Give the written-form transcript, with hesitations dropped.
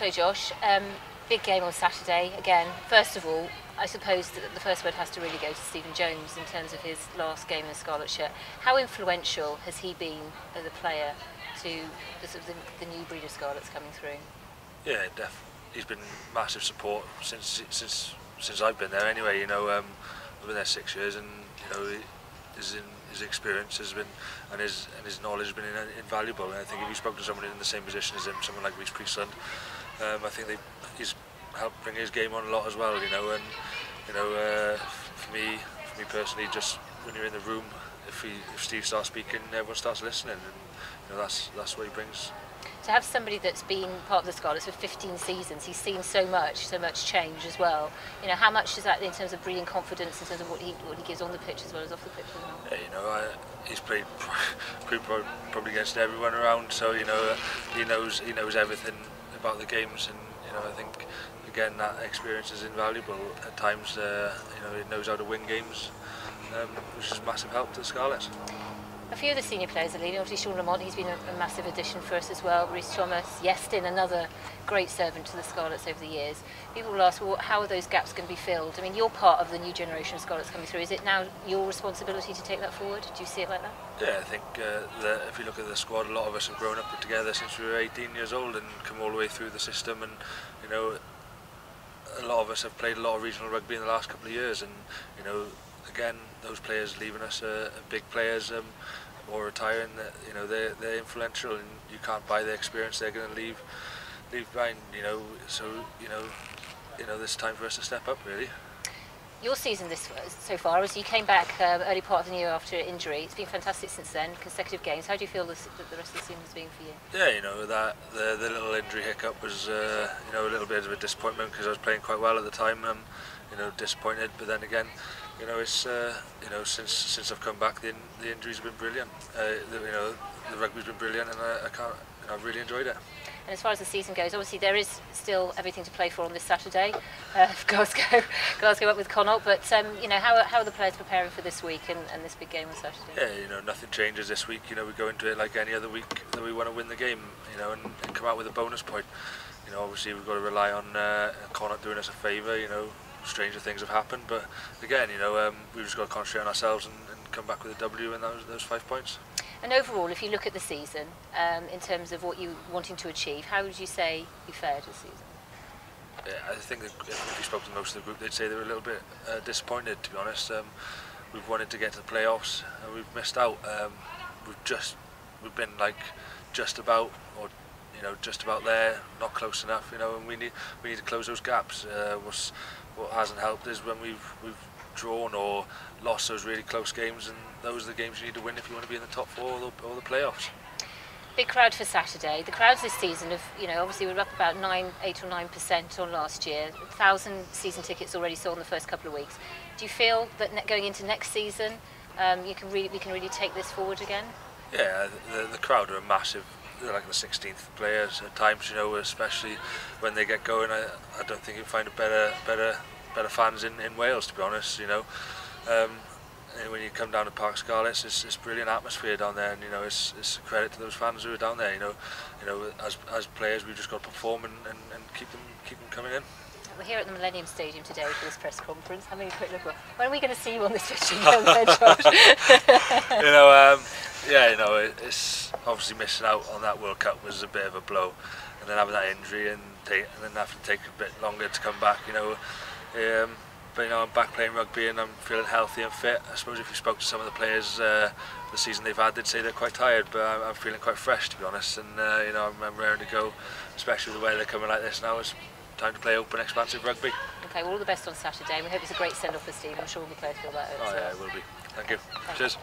Also, Josh, big game on Saturday again. First of all, I suppose that the first word has to really go to Stephen Jones in terms of his last game in the Scarlet shirt. How influential has he been as a player to the new breed of Scarlets coming through? Yeah, definitely. He's been massive support since I've been there. Anyway, I've been there 6 years, and his experience has been and his knowledge has been invaluable. And I think if you spoke to someone in the same position as him, someone like Reece Priestland, I think he's helped bring his game on a lot as well. For me personally, just when you're in the room, if Steve starts speaking, everyone starts listening, and that's what he brings. To have somebody that's been part of the Scarlets for 15 seasons, he's seen so much change as well. How much is that in terms of breeding confidence, in terms of what he gives on the pitch as well as off the pitch as well? Yeah, he's played probably against everyone around, so he knows everything about the games, and I think again that experience is invaluable. At times, he knows how to win games, which is a massive help to the Scarlets. A few of the senior players are leaving. Obviously, Sean Lamont, he's been a massive addition for us as well. Rhys Thomas, Iestyn, another great servant to the Scarlets over the years. People will ask, well, how are those gaps going to be filled? I mean, you're part of the new generation of Scarlets coming through. Is it now your responsibility to take that forward? Do you see it like that? Yeah, I think if you look at the squad, a lot of us have grown up together since we were 18 years old and come all the way through the system. And a lot of us have played a lot of regional rugby in the last couple of years. And again, those players leaving us are big players. Or retiring, they're influential, and you can't buy the experience they're going to leave behind. So it's time for us to step up, really. Your season so far, as you came back early part of the year after injury, it's been fantastic since then. Consecutive games. How do you feel that the rest of the season has been for you? Yeah, that the little injury hiccup was a little bit of a disappointment because I was playing quite well at the time. Disappointed, but then again, it's since I've come back, the injuries have been brilliant. The rugby's been brilliant, and I've really enjoyed it. And as far as the season goes, obviously there is still everything to play for on this Saturday. Glasgow up with Connacht, but how are the players preparing for this week and this big game on Saturday? Yeah, nothing changes this week. We go into it like any other week that we want to win the game, and come out with a bonus point. Obviously we've got to rely on Connacht doing us a favour. Stranger things have happened, but again, we've just got to concentrate on ourselves and come back with a W and those 5 points. And overall, if you look at the season, in terms of what you're wanting to achieve, how would you say you fared this season? Yeah, I think that if you spoke to most of the group, they'd say they were a little bit disappointed, to be honest. We've wanted to get to the playoffs, and we've missed out. We've been like just about, or just about there, not close enough. And we need to close those gaps. What hasn't helped is when we've drawn or lost those really close games, and those are the games you need to win if you want to be in the top 4 or the playoffs. Big crowd for Saturday. The crowds this season have, obviously we're up about 8 or 9% on last year. 1,000 season tickets already sold in the first couple of weeks. Do you feel that going into next season, we can really take this forward again? Yeah, the crowd are massive. They're like the 16th players at times, especially when they get going. I don't think you'll find a better fans in Wales, to be honest. And when you come down to Park Scarlets, it's brilliant atmosphere down there, and it's a credit to those fans who are down there. As players, we've just got to perform and keep them coming in. We're here at the Millennium Stadium today for this press conference, having a quick look. When are we going to see you on this pitch again, Josh? It's obviously missing out on that World Cup was a bit of a blow, and then having that injury and then having to take a bit longer to come back. But I'm back playing rugby and I'm feeling healthy and fit. I suppose if you spoke to some of the players the season they've had, they'd say they're quite tired, but I'm feeling quite fresh, to be honest. And I'm raring to go, especially with the weather coming like this now. It's time to play open, expansive rugby. Okay, well, all the best on Saturday. We hope it's a great send-off for Steve. I'm sure all the players feel that. Oh yeah, it will be. Thank you. Thanks. Cheers.